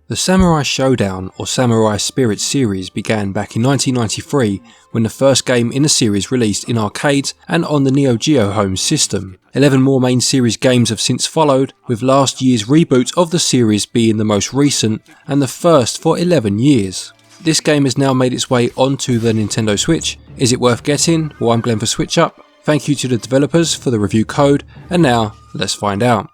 The Samurai Shodown or Samurai Spirit series began back in 1993 when the first game in the series released in arcades and on the Neo Geo home system. 11 more main series games have since followed, with last year's reboot of the series being the most recent and the first for 11 years. This game has now made its way onto the Nintendo Switch. Is it worth getting? Well, I'm Glenn for SwitchUp. Thank you to the developers for the review code, and now let's find out.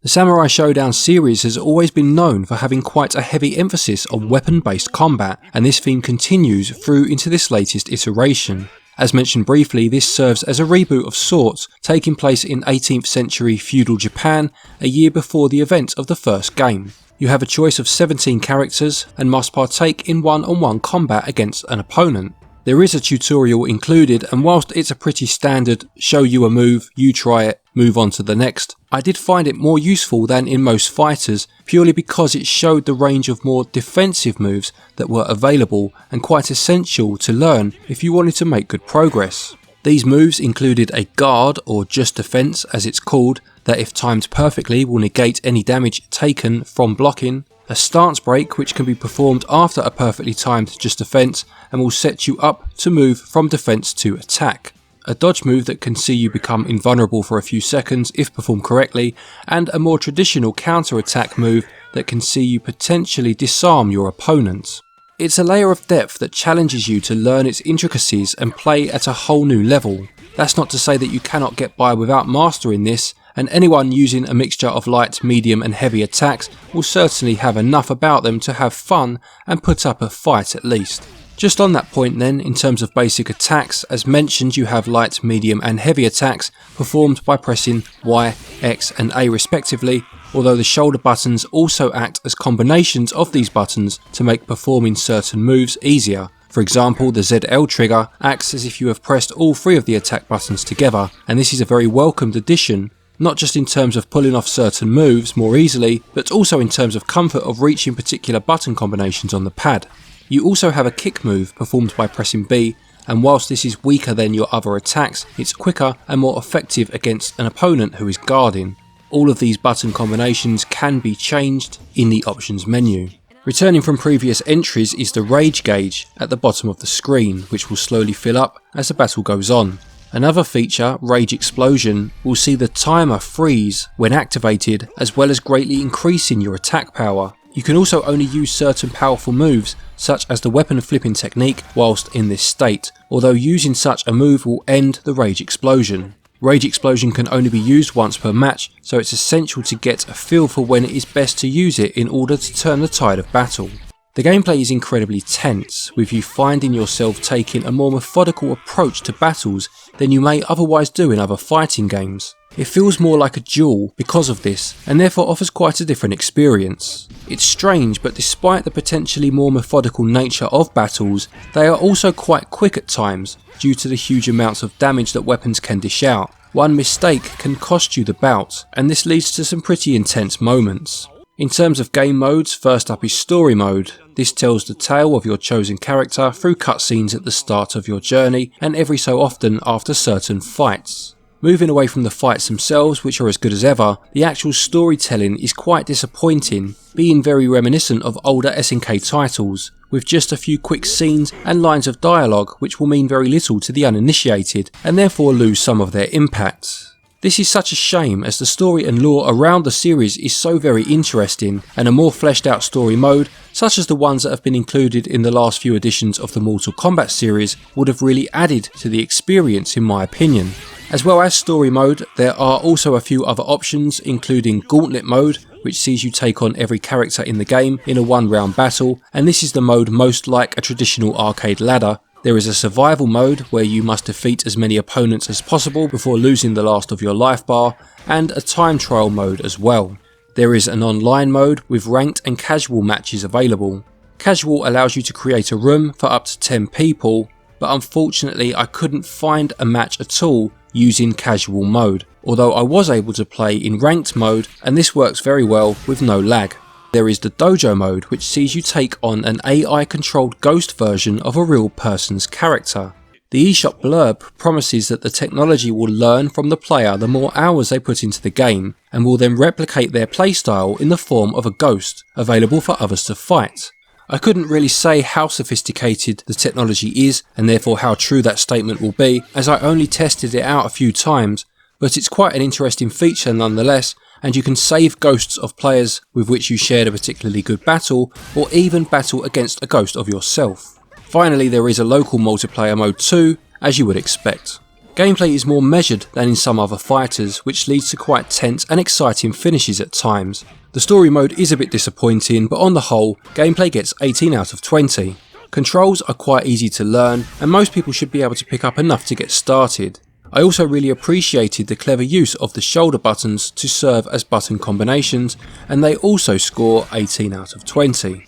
The Samurai Shodown series has always been known for having quite a heavy emphasis on weapon-based combat, and this theme continues through into this latest iteration. As mentioned briefly, this serves as a reboot of sorts, taking place in 18th century feudal Japan, a year before the event of the first game. You have a choice of 17 characters and must partake in one-on-one combat against an opponent. There is a tutorial included, and whilst it's a pretty standard show you a move, you try it, move on to the next, I did find it more useful than in most fighters purely because it showed the range of more defensive moves that were available and quite essential to learn if you wanted to make good progress. These moves included a guard, or just defense as it's called, that if timed perfectly will negate any damage taken from blocking, a stance break which can be performed after a perfectly timed just defense and will set you up to move from defense to attack, a dodge move that can see you become invulnerable for a few seconds if performed correctly, and a more traditional counter-attack move that can see you potentially disarm your opponent. It's a layer of depth that challenges you to learn its intricacies and play at a whole new level. That's not to say that you cannot get by without mastering this, and anyone using a mixture of light, medium and heavy attacks will certainly have enough about them to have fun and put up a fight at least. Just on that point then, in terms of basic attacks, as mentioned you have light, medium and heavy attacks performed by pressing Y, X and A respectively, although the shoulder buttons also act as combinations of these buttons to make performing certain moves easier. For example, the ZL trigger acts as if you have pressed all three of the attack buttons together, and this is a very welcomed addition, not just in terms of pulling off certain moves more easily, but also in terms of comfort of reaching particular button combinations on the pad. You also have a kick move performed by pressing B, and whilst this is weaker than your other attacks, it's quicker and more effective against an opponent who is guarding. All of these button combinations can be changed in the options menu. Returning from previous entries is the rage gauge at the bottom of the screen, which will slowly fill up as the battle goes on. Another feature, Rage Explosion, will see the timer freeze when activated, as well as greatly increasing your attack power. You can also only use certain powerful moves, such as the weapon flipping technique, whilst in this state, although using such a move will end the Rage Explosion. Rage Explosion can only be used once per match, so it's essential to get a feel for when it is best to use it in order to turn the tide of battle. The gameplay is incredibly tense, with you finding yourself taking a more methodical approach to battles than you may otherwise do in other fighting games. It feels more like a duel because of this, and therefore offers quite a different experience. It's strange, but despite the potentially more methodical nature of battles, they are also quite quick at times, due to the huge amounts of damage that weapons can dish out. One mistake can cost you the bout, and this leads to some pretty intense moments. In terms of game modes, first up is Story Mode. This tells the tale of your chosen character through cutscenes at the start of your journey and every so often after certain fights. Moving away from the fights themselves, which are as good as ever, the actual storytelling is quite disappointing, being very reminiscent of older SNK titles, with just a few quick scenes and lines of dialogue which will mean very little to the uninitiated and therefore lose some of their impact. This is such a shame, as the story and lore around the series is so very interesting, and a more fleshed out story mode, such as the ones that have been included in the last few editions of the Mortal Kombat series, would have really added to the experience in my opinion. As well as story mode, there are also a few other options, including Gauntlet mode, which sees you take on every character in the game in a one-round battle, and this is the mode most like a traditional arcade ladder. There is a survival mode where you must defeat as many opponents as possible before losing the last of your life bar, and a time trial mode as well. There is an online mode with ranked and casual matches available. Casual allows you to create a room for up to 10 people, but unfortunately I couldn't find a match at all using casual mode, although I was able to play in ranked mode, and this works very well with no lag. There is the Dojo mode, which sees you take on an AI controlled ghost version of a real person's character. The eShop blurb promises that the technology will learn from the player the more hours they put into the game, and will then replicate their playstyle in the form of a ghost, available for others to fight. I couldn't really say how sophisticated the technology is, and therefore how true that statement will be, as I only tested it out a few times, but it's quite an interesting feature nonetheless, and you can save ghosts of players with which you shared a particularly good battle, or even battle against a ghost of yourself. Finally, there is a local multiplayer mode too, as you would expect. Gameplay is more measured than in some other fighters, which leads to quite tense and exciting finishes at times. The story mode is a bit disappointing, but on the whole, gameplay gets 18 out of 20. Controls are quite easy to learn, and most people should be able to pick up enough to get started. I also really appreciated the clever use of the shoulder buttons to serve as button combinations, and they also score 18 out of 20.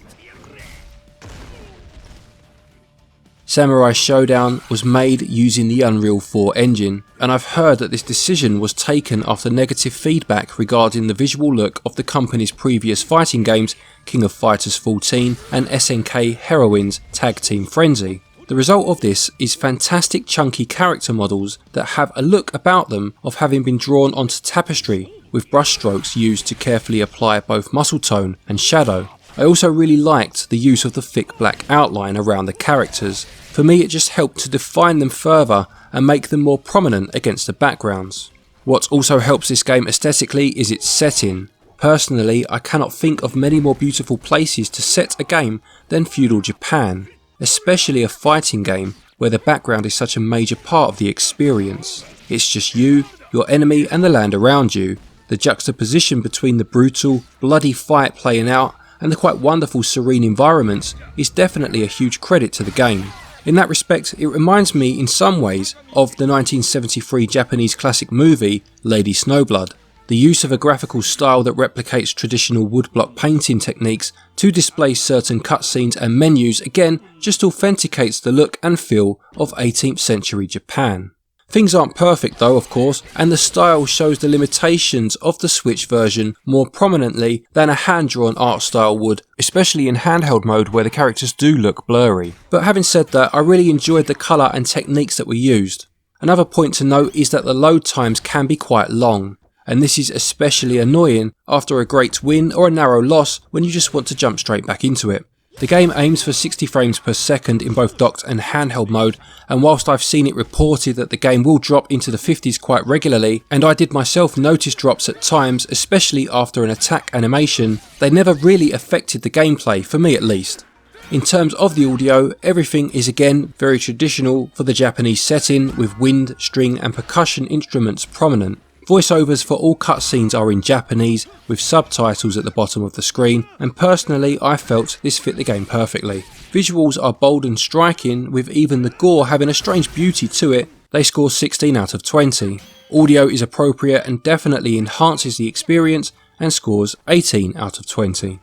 Samurai Shodown was made using the Unreal 4 engine, and I've heard that this decision was taken after negative feedback regarding the visual look of the company's previous fighting games, King of Fighters 14 and SNK Heroines Tag Team Frenzy. The result of this is fantastic chunky character models that have a look about them of having been drawn onto tapestry, with brushstrokes used to carefully apply both muscle tone and shadow. I also really liked the use of the thick black outline around the characters. For me, it just helped to define them further and make them more prominent against the backgrounds. What also helps this game aesthetically is its setting. Personally, I cannot think of many more beautiful places to set a game than feudal Japan, especially a fighting game where the background is such a major part of the experience. It's just you, your enemy and the land around you. The juxtaposition between the brutal, bloody fight playing out and the quite wonderful serene environments is definitely a huge credit to the game. In that respect, it reminds me in some ways of the 1973 Japanese classic movie Lady Snowblood. The use of a graphical style that replicates traditional woodblock painting techniques to display certain cutscenes and menus again just authenticates the look and feel of 18th century Japan. Things aren't perfect though, of course, and the style shows the limitations of the Switch version more prominently than a hand-drawn art style would, especially in handheld mode where the characters do look blurry. But having said that, I really enjoyed the colour and techniques that were used. Another point to note is that the load times can be quite long, and this is especially annoying after a great win or a narrow loss when you just want to jump straight back into it. The game aims for 60 frames per second in both docked and handheld mode, and whilst I've seen it reported that the game will drop into the 50s quite regularly, and I did myself notice drops at times, especially after an attack animation, they never really affected the gameplay, for me at least. In terms of the audio, everything is again very traditional for the Japanese setting, with wind, string and percussion instruments prominent. Voiceovers for all cutscenes are in Japanese with subtitles at the bottom of the screen, and personally I felt this fit the game perfectly. Visuals are bold and striking, with even the gore having a strange beauty to it. They score 16 out of 20. Audio is appropriate and definitely enhances the experience and scores 18 out of 20.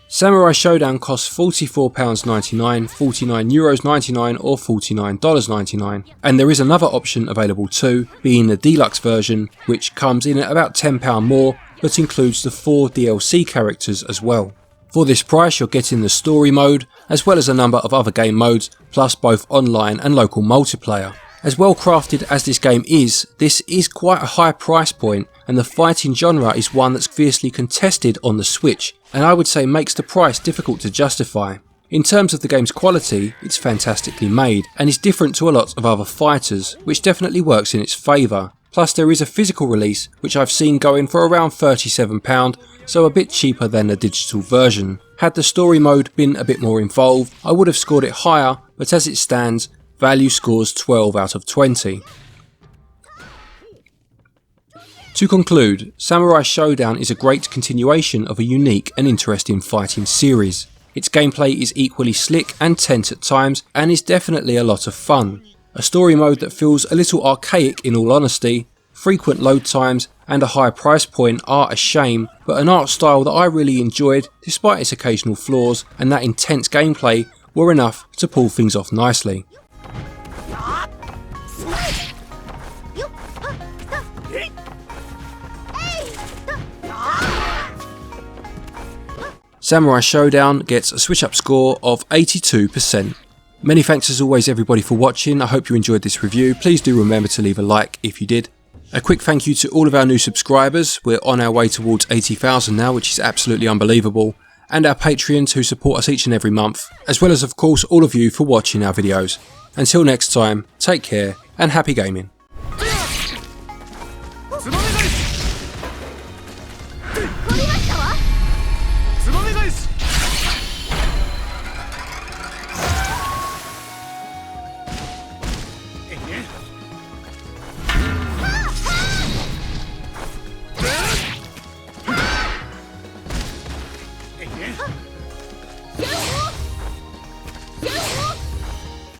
Samurai Shodown costs £44.99, €49.99 or $49.99, and there is another option available too, being the deluxe version, which comes in at about £10 more but includes the 4 DLC characters as well. For this price you're getting the story mode as well as a number of other game modes, plus both online and local multiplayer. As well crafted as this game is, this is quite a high price point, and the fighting genre is one that's fiercely contested on the Switch, and I would say makes the price difficult to justify. In terms of the game's quality, it's fantastically made, and is different to a lot of other fighters, which definitely works in its favour. Plus there is a physical release, which I've seen going for around £37, so a bit cheaper than the digital version. Had the story mode been a bit more involved, I would have scored it higher, but as it stands, value scores 12 out of 20. To conclude, Samurai Shodown is a great continuation of a unique and interesting fighting series. Its gameplay is equally slick and tense at times, and is definitely a lot of fun. A story mode that feels a little archaic in all honesty, frequent load times and a high price point are a shame, but an art style that I really enjoyed despite its occasional flaws, and that intense gameplay were enough to pull things off nicely. Samurai Shodown gets a SwitchUp score of 82%. Many thanks as always everybody for watching. I hope you enjoyed this review. Please do remember to leave a like if you did. A quick thank you to all of our new subscribers. We're on our way towards 80,000 now, which is absolutely unbelievable. And our Patreons who support us each and every month, as well as of course all of you for watching our videos. Until next time, take care and happy gaming.